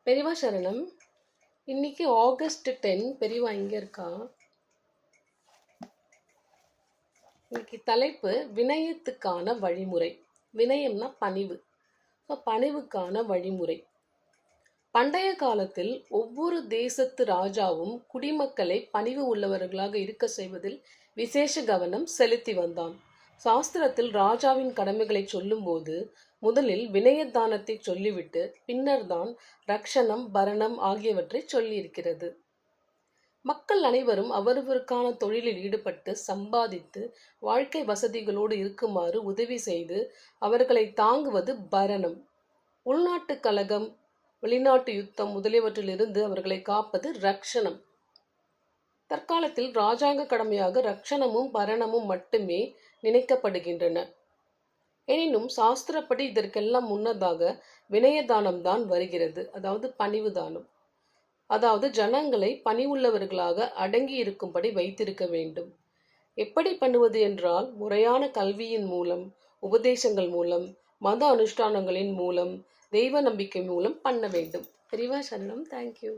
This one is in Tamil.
பெரியவா சரணம். இன்னைக்கு ஆகஸ்ட் 10. பெரியவா இங்க இருக்கா? இன்னைக்கு தலைப்பு வினயத்துக்கான வழிமுறை. வினயம்னா பணிவு. பணிவுக்கான வழிமுறை. பண்டைய காலத்தில் ஒவ்வொரு தேசத்து ராஜாவும் குடிமக்களை பணிவு உள்ளவர்களாக இருக்க செய்வதில் விசேஷ கவனம் செலுத்தி வந்தான். சாஸ்திரத்தில் ராஜாவின் கடமைகளை சொல்லும்போது முதலில் வினயதானத்தை சொல்லிவிட்டு பின்னர் தான் ரக்ஷணம், பரணம் ஆகியவற்றை சொல்லியிருக்கிறது. மக்கள் அனைவரும் அவரவருக்கான தொழிலில் ஈடுபட்டு சம்பாதித்து வாழ்க்கை வசதிகளோடு இருக்குமாறு உதவி செய்து அவர்களை தாங்குவது பரணம். உள்நாட்டு கலகம், வெளிநாட்டு யுத்தம் முதலியவற்றிலிருந்து அவர்களை காப்பது ரக்ஷணம். தற்காலத்தில் ராஜாங்க கடமையாக ரக்ஷணமும் பரணமும் மட்டுமே நினைக்கப்படுகின்றன. எனினும் சாஸ்திரப்படி இதற்கெல்லாம் முன்னதாக வினயதானம் தான் வருகிறது. அதாவது பணிவு தானம். அதாவது ஜனங்களை பணிவுள்ளவர்களாக அடங்கி இருக்கும்படி வைத்திருக்க வேண்டும். எப்படி பண்ணுவது என்றால், முறையான கல்வியின் மூலம், உபதேசங்கள் மூலம், மத அனுஷ்டானங்களின் மூலம், தெய்வ நம்பிக்கை மூலம் பண்ண வேண்டும். பெரியவா சரணம். தேங்க்யூ.